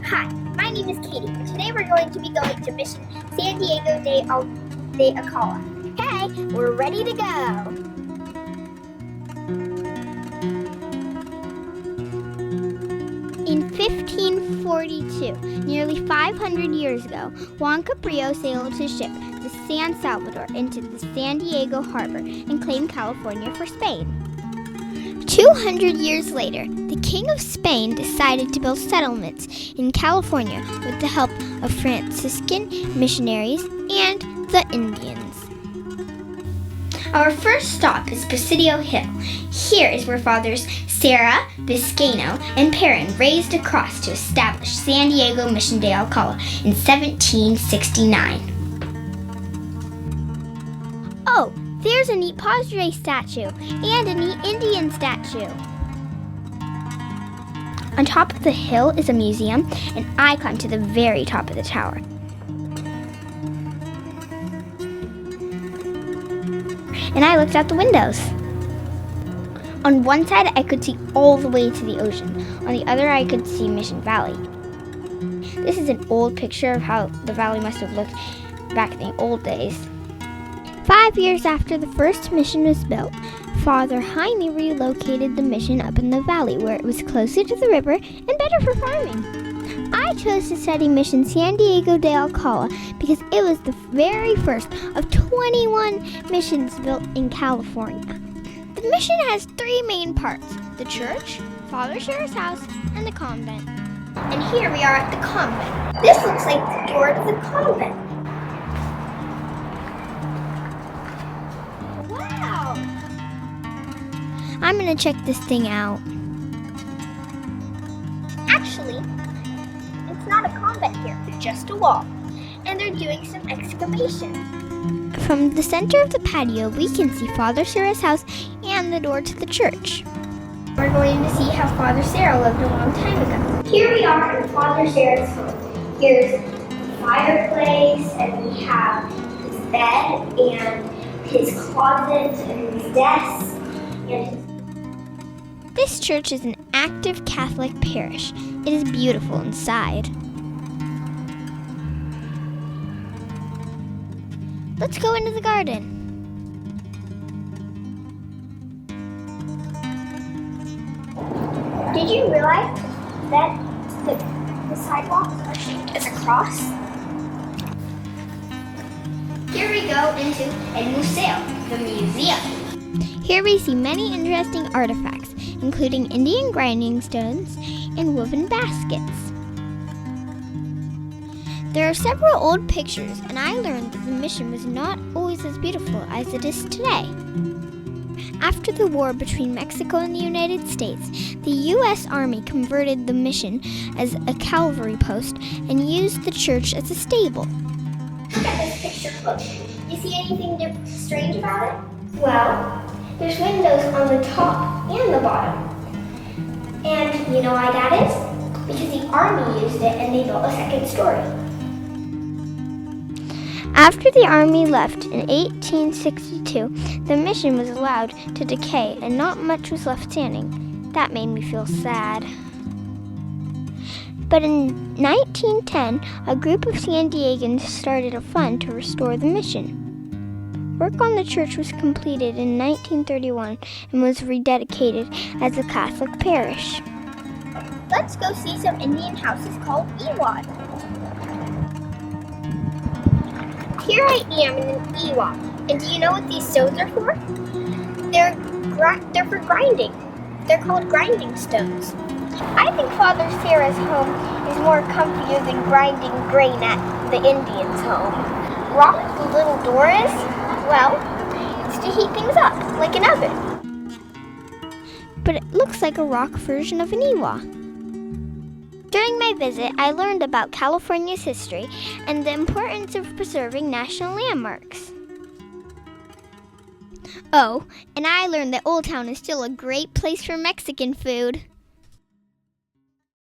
Hi, my name is Katie, and today we're going to be going to Mission San Diego de Alcala. Okay, we're ready to go. In 1542, nearly 500 years ago, Juan Cabrillo sailed his ship, the San Salvador, into the San Diego harbor and claimed California for Spain. 200 years later, the King of Spain decided to build settlements in California with the help of Franciscan missionaries and the Indians. Our first stop is Presidio Hill. Here is where Fathers Serra, Vizcaino, and Perrin raised a cross to establish San Diego Mission de Alcala in 1769. Oh, there's a neat Padre statue and a neat Indian statue. On top of the hill is a museum, and I climbed to the very top of the tower. And I looked out the windows. On one side, I could see all the way to the ocean. On the other, I could see Mission Valley. This is an old picture of how the valley must have looked back in the old days. 5 years after the first mission was built, Father Jaime relocated the mission up in the valley where it was closer to the river and better for farming. I chose to study Mission San Diego de Alcala because it was the very first of 21 missions built in California. The mission has 3 main parts: the church, Father Serra's house, and the convent. And here we are at the convent. This looks like the door to the convent. Wow! I'm gonna check this thing out. Actually, it's not a convent here, it's just a wall. And they're doing some excavation. From the center of the patio, we can see Father Serra's house and the door to the church. We're going to see how Father Serra lived a long time ago. Here we are in Father Serra's home. Here's the fireplace, and we have his bed, and his closet, and his desk, and his... This church is an active Catholic parish. It is beautiful inside. Let's go into the garden. Did you realize that the sidewalks are shaped as a cross? Here we go into El Museo, the museum. Here we see many interesting artifacts, including Indian grinding stones and woven baskets. There are several old pictures, and I learned that the mission was not always as beautiful as it is today. After the war between Mexico and the United States, the U.S. Army converted the mission as a cavalry post and used the church as a stable. Look at this picture close. You see anything strange about it? Well, there's windows on the top and the bottom. And you know why that is? Because the Army used it and they built a second story. After the Army left in 1862, the mission was allowed to decay and not much was left standing. That made me feel sad. But in 1910, a group of San Diegans started a fund to restore the mission. Work on the church was completed in 1931 and was rededicated as a Catholic parish. Let's go see some Indian houses called Iwa. Here I am in an Iwa, and do you know what these stones are for? They're for grinding. They're called grinding stones. I think Father Serra's home is more comfier than grinding grain at the Indian's home. Rock the little door is, well, it's to heat things up, like an oven. But it looks like a rock version of an Iwa. During my visit, I learned about California's history and the importance of preserving national landmarks. Oh, and I learned that Old Town is still a great place for Mexican food.